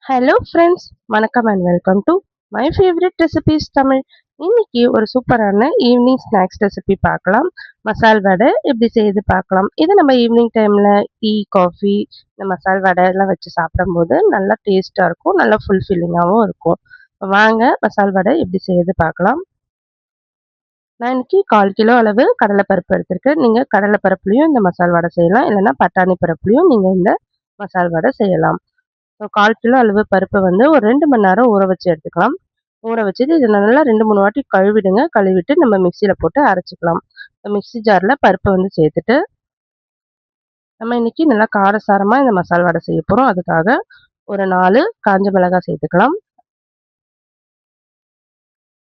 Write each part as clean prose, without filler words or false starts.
Hello friends, வணக்கம் and welcome to my favourite recipes Tamil. இன்னைக்கு ஒரு சூப்பரான ஈவினிங் ஸ்நாக்ஸ் ரெசிபி பார்க்கலாம். மசால் வடை எப்படி செய்யுது பார்க்கலாம். இது நம்ம ஈவினிங் டைமில் டீ காஃபி இந்த மசால் வடை எல்லாம் வச்சு சாப்பிடும்போது நல்லா டேஸ்ட்டாக இருக்கும், நல்லா ஃபுல்ஃபில்லிங்காகவும் இருக்கும். வாங்க மசால் வடை எப்படி செய்யுது பார்க்கலாம். நான் இன்னைக்கு 1/4 கிலோ அளவு கடலைப்பருப்பு எடுத்திருக்கேன். நீங்கள் கடலைப்பருப்புலையும் இந்த மசால் வடை செய்யலாம், இல்லைன்னா பட்டாணி பருப்புலையும் நீங்கள் இந்த மசால் வடை செய்யலாம். 1/4 கிலோ அளவு பருப்பை வந்து ஒரு 2 மணி நேரம் ஊற வச்சு எடுத்துக்கலாம். ஊற வச்சுட்டு இதை நல்லா 2-3 வாட்டி கழுவிடுங்க. கழுவிட்டு நம்ம மிக்சியில் போட்டு அரைச்சிக்கலாம். மிக்சி ஜாரில் பருப்பை வந்து சேர்த்துட்டு நம்ம இன்னைக்கு நல்லா காரசாரமாக இந்த மசால் வடை செய்ய போகிறோம். அதுக்காக ஒரு 4 காஞ்ச மிளகாய் சேர்த்துக்கலாம்.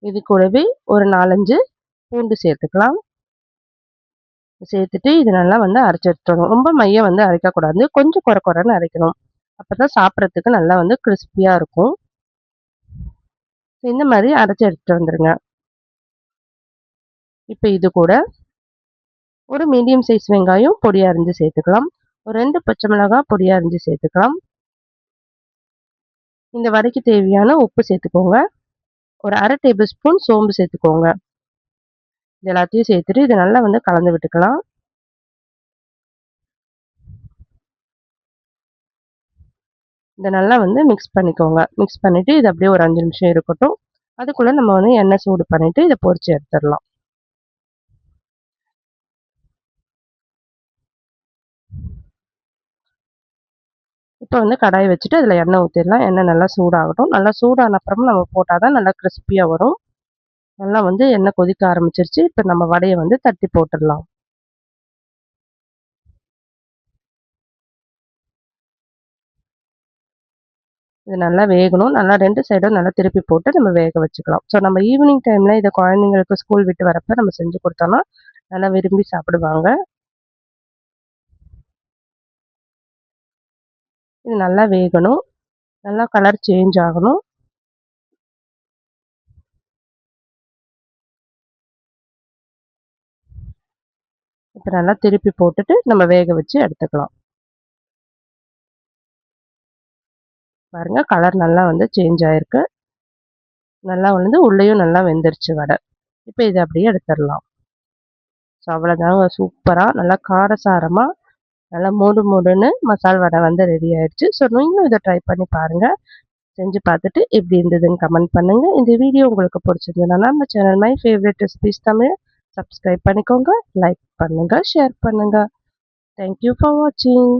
இது கூடவே ஒரு 4-5 பூண்டு சேர்த்துக்கலாம். சேர்த்துட்டு இது நல்லா வந்து அரைச்சி எடுத்துக்கணும். ரொம்ப மையம் வந்து அரைக்கக்கூடாது, கொஞ்சம் குறை குறைன்னு அரைக்கணும். அப்போ தான் சாப்பிட்றதுக்கு நல்லா வந்து கிறிஸ்பியாக இருக்கும். இந்த மாதிரி அரைச்சி எடுத்துட்டு வந்துடுங்க. இப்போ இது கூட ஒரு மீடியம் சைஸ் வெங்காயம் பொடியாக அரிஞ்சு சேர்த்துக்கலாம். ஒரு 2 பச்சை மிளகாய் பொடியாக அரிஞ்சு சேர்த்துக்கலாம். இந்த வடைக்கு தேவையான உப்பு சேர்த்துக்கோங்க. ஒரு 1/2 டேபிள் ஸ்பூன் சோம்பு சேர்த்துக்கோங்க. இது எல்லாத்தையும் சேர்த்துட்டு இதை நல்லா வந்து கலந்து விட்டுக்கலாம். இதை நல்லா வந்து மிக்ஸ் பண்ணிக்கோங்க. மிக்ஸ் பண்ணிவிட்டு இது அப்படியே ஒரு 5 நிமிஷம் இருக்கட்டும். அதுக்குள்ளே நம்ம வந்து எண்ணெய் சூடு பண்ணிவிட்டு இதை பொரிச்சு எடுத்துடலாம். இப்போ வந்து கடாயை வச்சுட்டு அதில் எண்ணெய் ஊற்றிடலாம். எண்ணெய் நல்லா சூடாகட்டும். நல்லா சூடான அப்புறமா நம்ம போட்டால் தான் நல்லா கிறிஸ்பியாக வரும். நல்லா வந்து எண்ணெய் கொதிக்க ஆரம்பிச்சிருச்சு. இப்போ நம்ம வடையை வந்து தட்டி போட்டுடலாம். இது நல்லா வேகணும். நல்லா 2 சைடும் நல்லா திருப்பி போட்டு நம்ம வேக வச்சுக்கலாம். ஸோ நம்ம ஈவினிங் டைமில் இதை குழந்தைங்களுக்கு ஸ்கூல் விட்டு வரப்போ நம்ம செஞ்சு கொடுத்தோம்னா நல்லா விரும்பி சாப்பிடுவாங்க. இது நல்லா வேகணும். நல்லா கலர் சேஞ்ச் ஆகணும். இப்போ நல்லா திருப்பி போட்டுட்டு நம்ம வேக வச்சு எடுத்துக்கலாம். பாருங்க, கலர் நல்லா வந்து சேஞ்ச் ஆயிருக்கு. நல்லா வந்து உள்ளேயும் நல்லா வெந்துருச்சு வடை. இப்போ இதை அப்படியே எடுத்துடலாம். ஸோ அவ்வளோதாங்க, சூப்பராக நல்லா காரசாரமாக நல்லா மொறு மொறுன்னு மசால் வடை வந்து ரெடி ஆயிடுச்சு. ஸோ நீங்களும் இதை ட்ரை பண்ணி பாருங்கள். செஞ்சு பார்த்துட்டு எப்படி இருந்ததுன்னு கமெண்ட் பண்ணுங்கள். இந்த வீடியோ உங்களுக்கு பிடிச்சிருந்ததுன்னா நம்ம channel my favourite recipes Tamil subscribe பண்ணிக்கோங்க, லைக் பண்ணுங்கள், ஷேர் பண்ணுங்கள். தேங்க்யூ ஃபார் வாட்சிங்.